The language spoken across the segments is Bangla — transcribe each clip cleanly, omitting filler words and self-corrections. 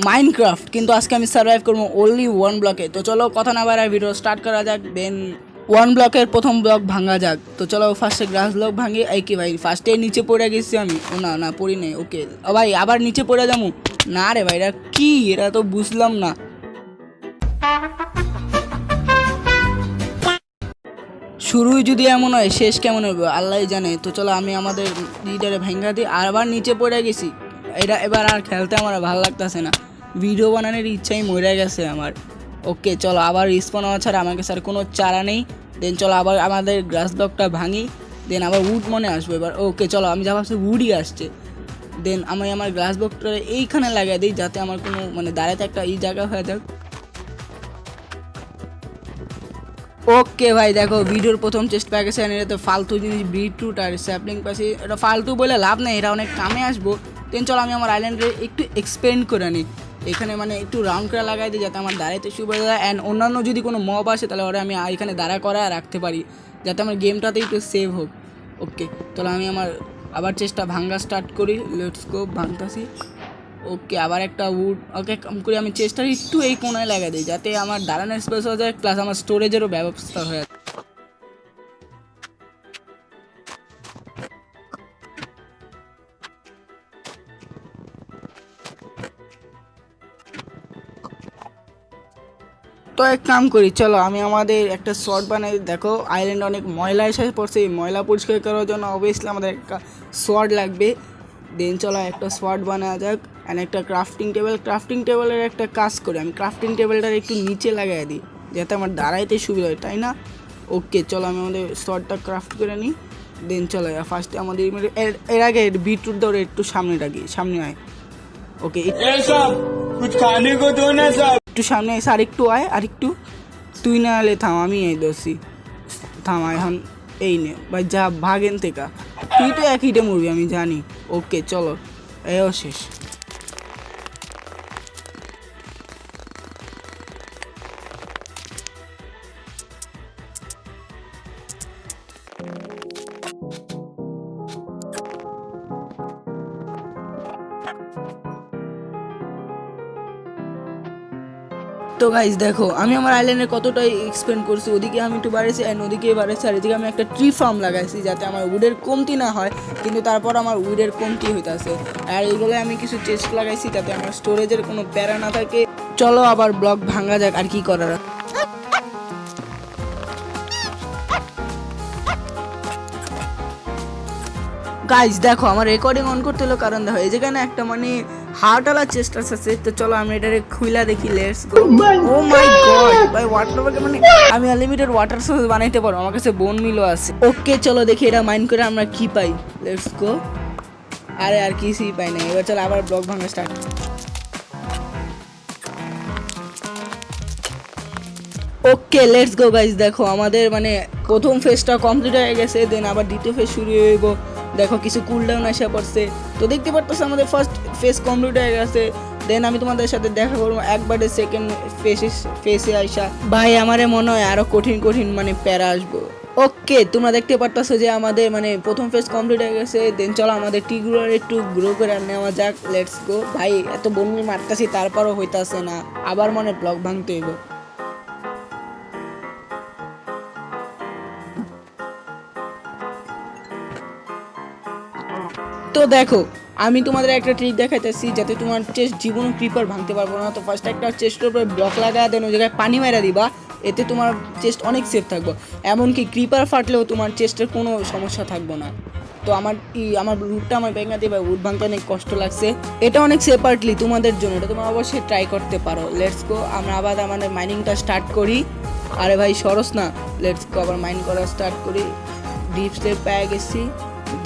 মাইনক্রাফট, কিন্তু আজকে আমি সার্ভাইভ করবো অনলি 1 ব্লকে। তো চলো কথা না বাড়ায় ভিডিও স্টার্ট করা যাক। দেন 1 ব্লকের প্রথম ব্লক ভাঙা যাক। তো চলো ফার্স্টে গ্রাস ব্লক ভাঙি। এই কি ভাই, ফার্স্টে নিচে পড়ে গেছি আমি। ও না না, পড়ি নেই। ওকে ভাই, আবার নিচে পড়ে যাবো না রে ভাই, এটা কি, এটা তো বুঝলাম না। শুরুই যদি এমন হয়, শেষ কেমন হবে আল্লাহ জানে। তো চলো আমি আমাদের লিডারে ভেঙ্গা দিই, আর আবার নিচে পড়ে গেছি। এটা এবার আর খেলতে আমার ভালো লাগতেছে না, ভিডিও বানানোর ইচ্ছাই মরে গেছে আমার। ওকে চলো আবার রিস্পন হওয়া ছাড়া আমাকে স্যার কোনো চারা নেই। দেন চলো আবার আমাদের গ্রাস ব্লকটা ভাঙি। দেন আবার উড মনে আসবে এবার। ওকে চলো, আমি যা ভাবছি উডই আসছে। দেন আমি আমার গ্লাস ব্লকটা এইখানে লাগিয়ে দিই, যাতে আমার কোনো মানে দাঁড়াতে একটা এই জায়গা হয়ে যাক। ওকে ভাই দেখো, ভিডিওর প্রথম চেষ্টা পেয়ে গেছে। এটা তো ফালতু জিনিস, বিটরুট আর স্যাপলিং পাশে, এটা ফালতু বলে লাভ নেই, এটা অনেক কামে আসবো। দেন চলো আমি আমার আইল্যান্ডে একটু এক্সপেন্ড করে নিই, এখানে মানে একটু রাউন্ড করে লাগাই দিই, যাতে আমার দাঁড়াইতে সুবিধা হয়। অ্যান্ড অন্যান্য যদি কোনো মব আসে তাহলে ওরা আমি এখানে দাঁড়া করায় রাখতে পারি, যাতে আমার গেমটাতে একটু সেভ হোক। ওকে তাহলে আমি আমার আবার চেষ্টা ভাঙ্গা স্টার্ট করি। Let's go, ভাঙতাছি। ওকে আবার একটা উড। ওকে করে আমি চেষ্টা একটু এই কোনায় লাগিয়ে দিই, যাতে আমার দাঁড়ানোর স্পেস হয়ে যায়, প্লাস আমার স্টোরেজেরও ব্যবস্থা হয়ে যায়। তো এক কাম করি, চলো আমি আমাদের একটা শর্ট বানাই। দেখো আইল্যান্ড অনেক ময়লা এসে পড়ছে, এই ময়লা পরিষ্কার করার জন্য অবভিয়াসলি আমাদের একটা সোয়ার্ড লাগবে। দেন চলো একটা সোয়ার্ড বানানো যাক। অ্যান্ড একটা ক্রাফটিং টেবিল, ক্রাফটিং টেবিলের একটা কাজ করি, আমি ক্রাফটিং টেবিলটার একটু নিচে লাগাই দিই, যাতে আমার দাঁড়াইতে সুবিধা হয়, তাই না? ওকে চলো আমি আমাদের সোয়ার্ডটা ক্রাফট করে নিই। দেন চলো ফার্স্টে আমাদের এর আগে বিটরুট দৌড়ে একটু সামনে রাখি, সামনে আয়। ওকে একটু সামনে এসে আরেকটু আয়, আরেকটু। তুই না এলে থাম, আমি এই দোষী। থাম এখন, এই নে ভাই, যা ভাগেন থেকে, তুই তো একইটা মরবি আমি জানি। ওকে চলো, এও শেষ। তো গাইজ দেখো আমি আমার আইল্যান্ডে কতটাই এক্সপেন্ড করছি, ওদিকে আমি একটু বাড়াইছি অ্যান্ড ওদিকে বাড়াইছি, আর এদিকে আমি একটা ট্রি ফার্ম লাগাইছি, যাতে আমার উডের কমতি না হয়, কিন্তু তারপর আমার উডের কমতি হইতেছে। আর এইগুলো আমি কিছু চেস্ট লাগাইছি, যাতে আমার স্টোরেজের কোনো প্যারা না থাকে। চলো আবার ব্লক ভাঙা যাক, আর কি করার। গাইজ দেখো আমার রেকর্ডিং অন করতে হলো, কারণ দেখো এই যেখানে একটা মানে হার্টওয়ালা চেস্ট আছে। তো চলো আমি এটারে খুইলা দেখি। Let's go. Oh my god ভাই, ওয়াটার মানে আমি আনলিমিটেড ওয়াটার সোর্স বানাইতে পারবো, আমার কাছে বোন মিলও আছে। ওকে চলো দেখি এটা মাইন্ড করে আমরা কি পাই। Let's go. আরে আর কিছুই পাই না, এবার চলো আবার ব্লক ভাঙা start. Okay let's go guys, দেখো আমাদের মানে প্রথম ফেজটা কমপ্লিট হয়ে গেছে। দেন আবার দ্বিতীয় ফেজ শুরু হইব। দেখো কিছু কুলডাউন আসা পড়ছে, তো দেখতে পারতেছো আমাদের ফার্স্ট ফেজ কমপ্লিট হয়ে গেছে। দেন আমি তোমাদের সাথে দেখা করবো একবারে সেকেন্ড ফেসে আইসা। ভাই আমারে মনে হয় আরো কঠিন কঠিন মানে প্যারা আসবো। ওকে তোমরা দেখতে পারতেছো যে আমাদের মানে প্রথম ফেজ কমপ্লিট হয়ে গেছে। দেন চলো আমাদের টিগুলো একটু গ্রো করে নেওয়া যাক। Let's go. ভাই এত বন্যি মারতেছি তারপরও হইতাছে না, আবার মনে ব্লক ভাঙতে হইব। তো দেখো আমি তোমাদের একটা ট্রিক দেখাইতেছি, যাতে তোমার চেস্ট জীবন ক্রিপার ভাঙতে পারবো না। তো ফার্স্ট একটা চেস্টের উপরে ব্লক লাগা, দেন ওই জায়গায় পানি মেরা দিবা, এতে তোমার চেস্ট অনেক সেফ থাকবো। এমনকি ক্রিপার ফাটলেও তোমার চেস্টের কোনো সমস্যা থাকবো না। তো আমার রুটটা আমার ব্যাঙ্গা দিয়ে উড ভাঙতে অনেক কষ্ট লাগছে, এটা অনেক সেপারেটলি তোমাদের জন্য, এটা তোমরা অবশ্যই ট্রাই করতে পারো। লেটস গো, আমরা আবার আমাদের মাইনিংটা স্টার্ট করি। আরে ভাই সরস না, লেটস গো আবার মাইন করা স্টার্ট করি। ডিপ স্টেপ পেয়ে গেছি।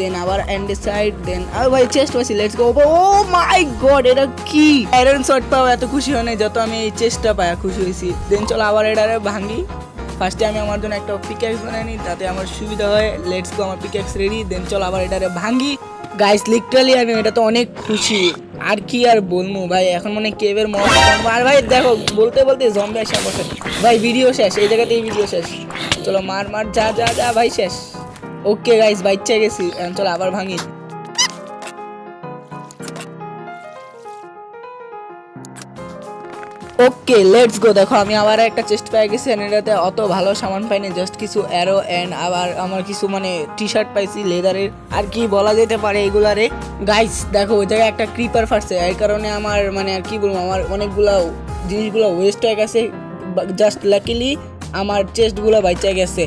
দেন আবার অ্যান্ডিসাইড, দেন আর ভাই চেস্ট পাইছি। Let's go. Oh my god, এটা কি আয়রন শট পাও এত খুশি হয় না যত আমি এই চেস্টটা পায়া খুশি হয়েছি। দেন চলো আবার এটারে ভাঙি। ফার্স্টে আমি আমার জন্য একটা পিক্যাক্স বানাই নিই, তাতে আমার সুবিধা হয়। লেটস গো, আমার পিক্যাক্স রেডি। দেন চলো আবার এটারে ভাঙি। গাইস লিটারালি আমি এটা তো অনেক খুশি, আর কি আর বলবো ভাই, এখন মানে কেভের মত। আর ভাই দেখো বলতে বলতে জম্বি আসা বসে। ভাই ভিডিও শেষ, এই জায়গাতেই ভিডিও শেষ। চলো মার মার, যা যা যা ভাই শেষ। ওকে গাইস বাইচ্চা গেছি, চলো আবার ভাঙি। Okay let's go. দেখো আমি আবার একটা চেস্ট পেয়ে গেছি, and এটাতে অত ভালো সামান পাইনি, জাস্ট কিছু অ্যারো অ্যান্ড আবার আমার কিছু মানে টি শার্ট পাইছি লেদারের, আর কি বলা যেতে পারে এগুলারে। গাইস দেখো ওই জায়গায় একটা ক্রিপার ফাটছে, এই কারণে আমার মানে আর কি বলবো, আমার অনেকগুলো জিনিসগুলো ওয়েস্ট হয়ে গেছে। জাস্ট লাকিলি আমার চেস্টগুলো বাইচা গেছে।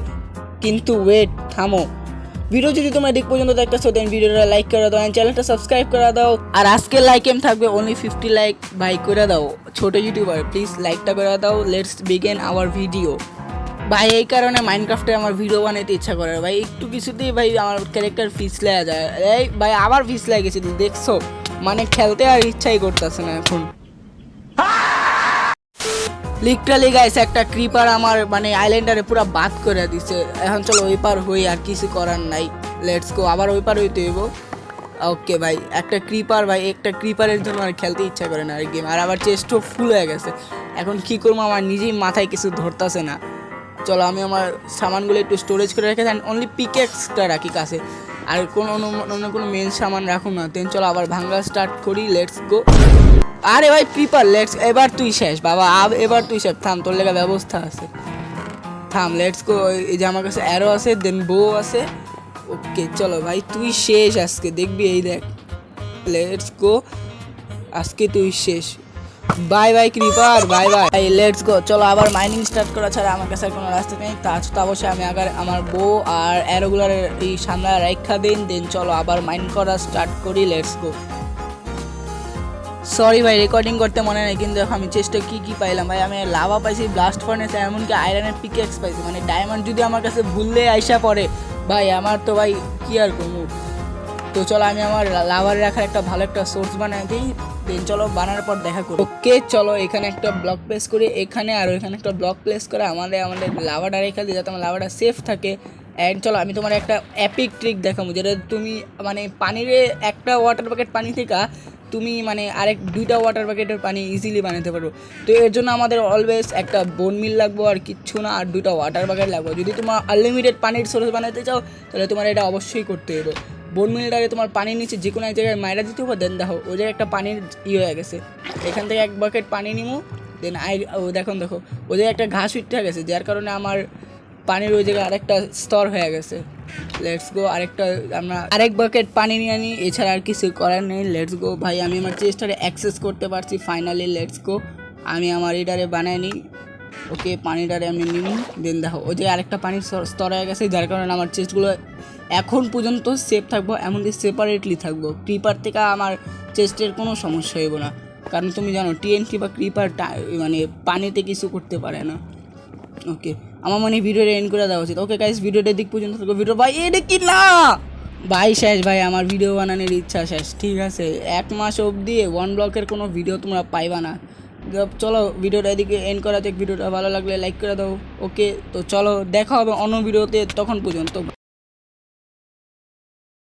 কিন্তু ওয়েট, থামো, ভিডিও যদি তোমরা দিক পর্যন্ত দেখতেছো দেন ভিডিওটা লাইক করে দাও এন্ড চ্যানেলটা সাবস্ক্রাইব করে দাও। আর আজকের লাইক এম থাকবে অনলি 50 লাইক, ভাই করে দাও ছোট ইউটিউবার, প্লিজ লাইকটা করে দাও। Let's begin hour video. ভাই এই কারণে মাইনক্রাফটে আমার ভিডিও বানাইতে ইচ্ছা করে ভাই, একটু কিছুতেই ভাই আমার ক্যারেক্টার ফিসলে যায়। এই ভাই আবার ফিসলে গেছে দেখছো, মানে খেলতে আর ইচ্ছাই করতেছে না এখন। লিটারালি গাইস একটা ক্রিপার আমার মানে আইল্যান্ডারে পুরো বাদ করে দিছে। এখন চলো ওই পার হই, আর কিছু করার নাই। লেটস গো, আবার ওই পার হইতে হইব। ওকে ভাই একটা ক্রিপার, ভাই একটা ক্রিপারের জন্য আর খেলতে ইচ্ছা করে না আর গেম। আর আবার চেস্টও ফুল হয়ে গেছে, এখন কি করবো আমার নিজেই মাথায় কিছু ধরতেছে না। চলো আমি আমার সামানগুলো একটু স্টোরেজ করে রেখে দেন, অনলি পিকেক্সটা রাখি কাছে, আর অন্য কোনো মেন সামান রাখুন না। দেন চলো আবার ভাঙ্গা স্টার্ট করি। Let's go. আরে ভাই ক্রিপার, লেটস, এবার তুই শেষ বাবা, এবার তুই শেষ। থাম, তোর লেগে ব্যবস্থা আছে, থাম। Let's go. এই যে আমার কাছে অ্যারো আছে, দেন বো আছে। ওকে চলো ভাই তুই শেষ আজকে, দেখবি এই দেখ। লেটস গো, আজকে তুই শেষ। Bye bye creeper, bye bye. Let's go, চলো আবার মাইনিং স্টার্ট করা ছাড়া আমার কাছে আর কোনো রাস্তা নেই। তা অবশ্যই আমি আগে আমার বো আর অ্যারোগুলার এই সামনে রেখা দিন, দেন চলো আবার মাইন করা স্টার্ট করি। Let's go. সরি ভাই রেকর্ডিং করতে মনে নেই, কিন্তু দেখো আমি চেষ্টা কি পাইলাম ভাই। আমি লাভা পাইছি, ব্লাস্ট ফার্নেস, এমনকি আয়রনের পিকেক্স পাইছি। মানে ডায়মন্ড যদি আমার কাছে ভুললে আইসা পড়ে ভাই, আমার তো ভাই কি আর করবো। তো চলো আমি আমার লাভার রাখার একটা ভালো একটা সোর্স বানাই দিই, দেন চলো বানানোর পর দেখা করি। ওকে চলো এখানে একটা ব্লক প্লেস করি, এখানে আর এখানে একটা ব্লক প্লেস করে আমাদের লাভাটা রেখে দিই, যাতে আমার লাভাটা সেফ থাকে। অ্যান্ড চলো আমি তোমার একটা অ্যাপিক ট্রিক দেখাবো, যেটা তুমি মানে পানিরে একটা ওয়াটার বাকেট পানি থেকে তুমি মানে দুইটা ওয়াটার বাকেটের পানি ইজিলি বানাতে পারো। তো এর জন্য আমাদের অলওয়েজ একটা বোন মিল লাগবো, আর কিচ্ছু না, আর দুইটা ওয়াটার বাকেট লাগবে। যদি তোমার আনলিমিটেড পানির সোর্স বানাতে চাও তাহলে তোমার এটা অবশ্যই করতে হবে। বোন মিলটারে তোমার পানির নিচে যে কোনো এক জায়গায় মাইরা দিতে হবে, দেন দেখো ওই জায়গায় একটা পানির হয়ে গেছে, এখান থেকে এক বাকেট পানি নিবো। দেন দেখো ওই জায়গায় একটা ঘাস উঠতে গেছে, যার কারণে আমার পানির ওই জায়গায় আরেকটা স্তর হয়ে গেছে। লেটস গো, আমরা আরেক বাকেট পানি নিয়ে নিই, এছাড়া আর কিছু করার নেই। লেটস গো ভাই, আমি আমার চেস্টটারে অ্যাক্সেস করতে পারছি ফাইনালি। লেটস গো, আমি আমার এটারে বানাই নিই। ওকে পানিটারে আমি নিই, দেন দেখো ওই যে আরেকটা পানির স্তর হয়ে গেছে, যার কারণে আমার চেস্টগুলো এখন পর্যন্ত সেফ থাকবো, এমনকি সেপারেটলি থাকবো। ক্রিপার থেকে আমার চেস্টের কোনো সমস্যা হইব না, কারণ তুমি জানো টিএনটি বা ক্রিপার মানে পানিতে কিছু করতে পারে না। ওকে আমার মনে হয় ভিডিওটা এন্ড করে দেওয়া উচিত। ওকে গাইস ভিডিওটা দিক পর্যন্ত থাকো। ভিডিও ভাই এটা কি না ভাই শেষ, ভাই আমার ভিডিও বানানোর ইচ্ছা শেষ। ঠিক আছে, 1 মাস অবধি 1 ব্লকের কোনো ভিডিও তোমরা পাইবা না। চলো ভিডিওটা এদিকে এন্ড করা যাক। ভিডিওটা ভালো লাগলে লাইক করে দাও। ওকে তো চলো দেখা হবে অন্য ভিডিওতে, তখন পর্যন্ত।